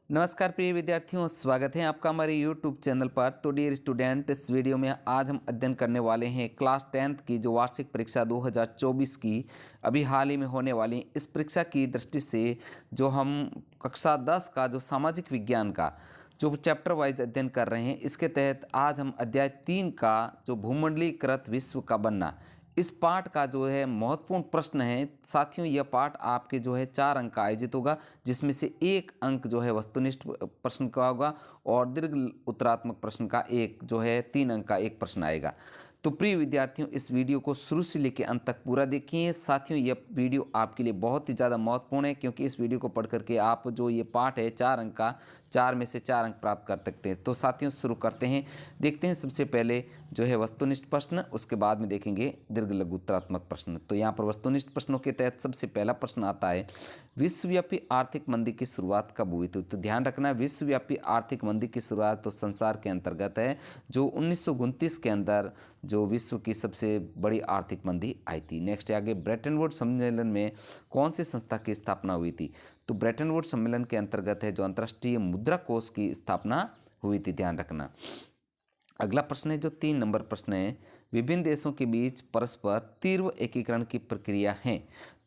नमस्कार प्रिय विद्यार्थियों, स्वागत है आपका हमारे YouTube चैनल पर। तो डियर स्टूडेंट, इस वीडियो में आज हम अध्ययन करने वाले हैं क्लास 10th की जो वार्षिक परीक्षा 2024 की अभी हाल ही में होने वाली इस परीक्षा की दृष्टि से जो हम कक्षा 10 का जो सामाजिक विज्ञान का जो चैप्टर वाइज अध्ययन कर रहे हैं, इसके तहत आज हम अध्याय 3 का जो भूमंडलीकृत विश्व का बनना, इस पाठ का जो है महत्वपूर्ण प्रश्न है। साथियों, यह पाठ आपके जो है 4 अंक का आयोजित होगा, जिसमें से 1 अंक जो है वस्तुनिष्ठ प्रश्न का होगा और दीर्घ उत्तरात्मक प्रश्न का एक जो है 3 अंक का एक प्रश्न आएगा। तो प्रिय विद्यार्थियों, इस वीडियो को शुरू से लेकर अंत तक पूरा देखिए। साथियों, यह वीडियो आपके लिए बहुत ही ज़्यादा महत्वपूर्ण है, क्योंकि इस वीडियो को पढ़ करके आप जो ये पाठ है 4 अंक का, 4 में से 4 अंक प्राप्त कर सकते हैं। तो साथियों, शुरू करते हैं। देखते हैं सबसे पहले जो है वस्तुनिष्ठ प्रश्न, उसके बाद में देखेंगे दीर्घ लघु उत्तरात्मक प्रश्न। तो यहाँ पर वस्तुनिष्ठ प्रश्नों के तहत सबसे पहला प्रश्न आता है, विश्वव्यापी आर्थिक मंदी की शुरुआत कब हुई थी? तो ध्यान रखना, विश्वव्यापी आर्थिक मंदी की शुरुआत तो संसार के अंतर्गत है, जो 1929 के अंदर जो विश्व की सबसे बड़ी आर्थिक मंदी आई थी। नेक्स्ट आगे, ब्रेटन वुड्स सम्मेलन में कौन सी संस्था की स्थापना हुई थी? तो ब्रेटन वुड्स सम्मेलन के अंतर्गत है जो अंतर्राष्ट्रीय मुद्रा कोष की स्थापना हुई थी, ध्यान रखना। अगला प्रश्न है जो 3 नंबर प्रश्न है, विभिन्न देशों के बीच परस्पर तीव्र एकीकरण की प्रक्रिया है।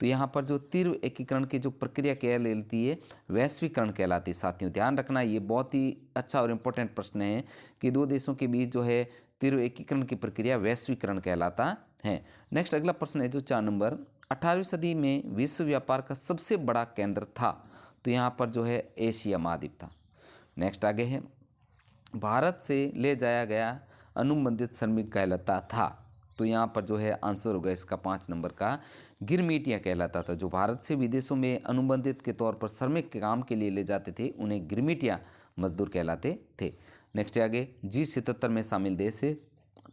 तो यहाँ पर जो तीव्र एकीकरण की जो प्रक्रिया कहलाती है, वैश्वीकरण कहलाती है। साथियों, ध्यान रखना, ये बहुत ही अच्छा और इम्पोर्टेंट प्रश्न है कि 2 देशों के बीच जो है तीव्र एकीकरण की प्रक्रिया वैश्वीकरण कहलाता है। नेक्स्ट अगला प्रश्न है जो 4 नंबर, 18वीं सदी में विश्व व्यापार का सबसे बड़ा केंद्र था। तो यहाँ पर जो है एशिया महाद्वीप था। नेक्स्ट आगे है, भारत से ले जाया गया अनुबंधित श्रमिक कहलाता था। तो यहाँ पर जो है आंसर होगा इसका 5 नंबर का गिरमिटिया कहलाता था। जो भारत से विदेशों में अनुबंधित के तौर पर श्रमिक के काम के लिए ले जाते थे, उन्हें गिरमिटिया मजदूर कहलाते थे। नेक्स्ट आगे, G77 में शामिल देश है।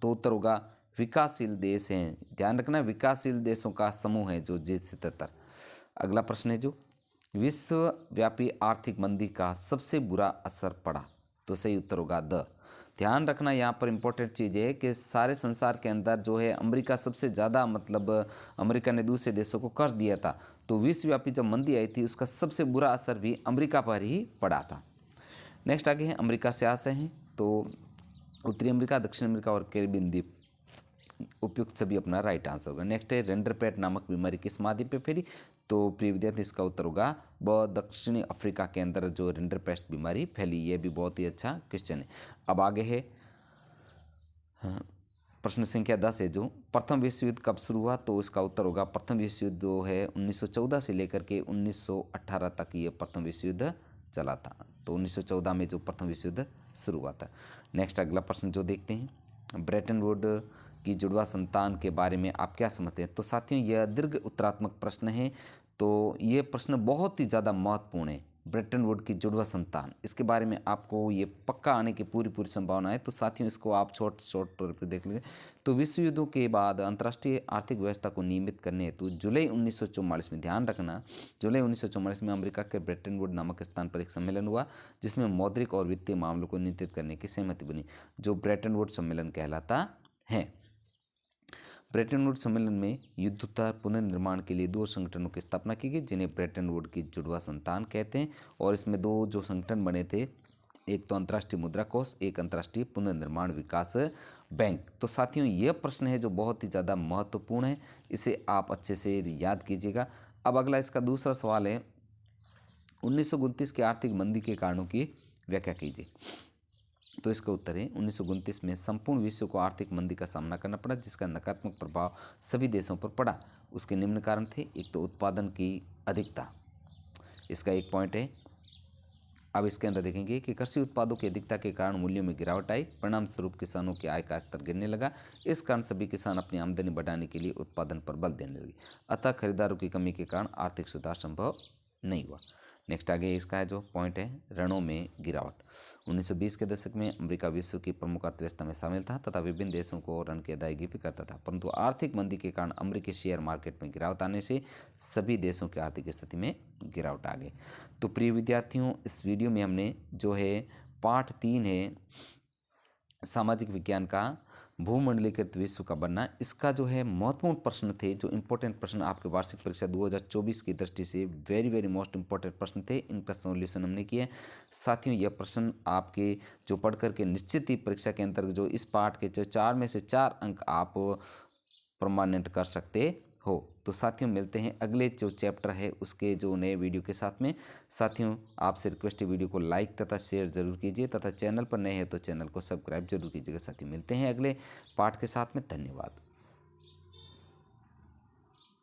तो उत्तर होगा विकासशील देश हैं। ध्यान रखना, विकासशील देशों का समूह है जो G77। अगला प्रश्न है जो, विश्वव्यापी आर्थिक मंदी का सबसे बुरा असर पड़ा। तो सही उत्तर होगा द। ध्यान रखना, यहाँ पर इंपॉर्टेंट चीज़ है कि सारे संसार के अंदर जो है अमेरिका सबसे ज़्यादा, मतलब अमेरिका ने दूसरे देशों को कर्ज दिया था। तो विश्वव्यापी जब मंदी आई थी, उसका सबसे बुरा असर भी अमेरिका पर ही पड़ा था। नेक्स्ट आगे है, अमेरिका से आशय हैं। तो उत्तरी अमेरिका, दक्षिण अमेरिका और कैरिबियन द्वीप, उपयुक्त सभी अपना राइट आंसर होगा। नेक्स्ट है, रेंडरपेट नामक बीमारी किस महाद्वीप पे फैली? तो प्रिय विद्यार्थी, इसका उत्तर होगा व दक्षिणी अफ्रीका के अंदर जो रेंडरपेस्ट बीमारी फैली। ये भी बहुत ही अच्छा क्वेश्चन है। अब आगे है प्रश्न संख्या 10 है जो, प्रथम विश्व युद्ध कब शुरू हुआ? तो इसका उत्तर होगा प्रथम विश्व युद्ध जो है 1914 से लेकर के 1918 तक ये प्रथम विश्व युद्ध चला था। तो 1914 में जो प्रथम विश्व युद्ध शुरू हुआ था। नेक्स्ट अगला प्रश्न जो देखते हैं, ब्रेटन वुड की जुड़वा संतान के बारे में आप क्या समझते हैं? तो साथियों, यह दीर्घ उत्तरात्मक प्रश्न है। तो ये प्रश्न बहुत ही ज़्यादा महत्वपूर्ण है। ब्रेटन वुड की जुड़वा संतान, इसके बारे में आपको ये पक्का आने की पूरी संभावना है। तो साथियों, इसको आप शॉर्ट तौर पर देख लीजिए। तो विश्व युद्धों के बाद अंतर्राष्ट्रीय आर्थिक व्यवस्था को नियमित करने हेतु जुलाई 1944 में, ध्यान रखना, जुलाई 1944 में अमेरिका के ब्रेटन वुड नामक स्थान पर एक सम्मेलन हुआ, जिसमें मौद्रिक और वित्तीय मामलों को नियंत्रित करने की सहमति बनी, जो ब्रेटन वुड सम्मेलन कहलाता है। ब्रेटन वुड सम्मेलन में युद्धोत्तर पुनर्निर्माण के लिए 2 संगठनों की स्थापना की गई, जिन्हें ब्रेटन वुड की जुड़वा संतान कहते हैं। और इसमें 2 जो संगठन बने थे, एक तो अंतर्राष्ट्रीय मुद्रा कोष, एक अंतर्राष्ट्रीय पुनर्निर्माण विकास बैंक। तो साथियों, यह प्रश्न है जो बहुत ही ज़्यादा महत्वपूर्ण है, इसे आप अच्छे से याद कीजिएगा। अब अगला इसका दूसरा सवाल है, 1929 की आर्थिक मंदी के कारणों की व्याख्या कीजिए। तो इसका उत्तर है, 1929 में संपूर्ण विश्व को आर्थिक मंदी का सामना करना पड़ा, जिसका नकारात्मक प्रभाव सभी देशों पर पड़ा। उसके निम्न कारण थे, एक तो उत्पादन की अधिकता, इसका एक पॉइंट है। अब इसके अंदर देखेंगे कि कृषि उत्पादों की अधिकता के कारण मूल्यों में गिरावट आई, परिणाम स्वरूप किसानों की आय का स्तर गिरने लगा। इस कारण सभी किसान अपनी आमदनी बढ़ाने के लिए उत्पादन पर बल देने लगे, अतः खरीदारों की कमी के कारण आर्थिक सुधार संभव नहीं हुआ। नेक्स्ट आगे इसका है जो पॉइंट है, ऋणों में गिरावट। 1920 के दशक में अमेरिका विश्व की प्रमुख अर्थव्यवस्था में शामिल था तथा विभिन्न देशों को ऋण की अदायगी भी करता था, परंतु आर्थिक मंदी के कारण अमेरिकी शेयर मार्केट में गिरावट आने से सभी देशों की आर्थिक स्थिति में गिरावट आ गई। तो प्रिय विद्यार्थियों, इस वीडियो में हमने जो है पाठ 3 है सामाजिक विज्ञान का, भूमंडलीकृत विश्व का बनना, इसका जो है महत्वपूर्ण प्रश्न थे, जो इंपॉर्टेंट प्रश्न आपके वार्षिक परीक्षा 2024 की दृष्टि से वेरी वेरी मोस्ट इंपॉर्टेंट प्रश्न थे, इनका सॉल्यूशन हमने किया। साथियों, यह प्रश्न आपके जो पढ़ करके निश्चित ही परीक्षा के अंतर्गत जो इस पाठ के जो 4 में से 4 अंक आप परमानेंट कर सकते हो। तो साथियों, मिलते हैं अगले जो चैप्टर है उसके जो नए वीडियो के साथ में। साथियों, आपसे रिक्वेस्ट है, वीडियो को लाइक तथा शेयर जरूर कीजिए तथा चैनल पर नए हैं तो चैनल को सब्सक्राइब जरूर कीजिएगा। साथियों, मिलते हैं अगले पाठ के साथ में। धन्यवाद।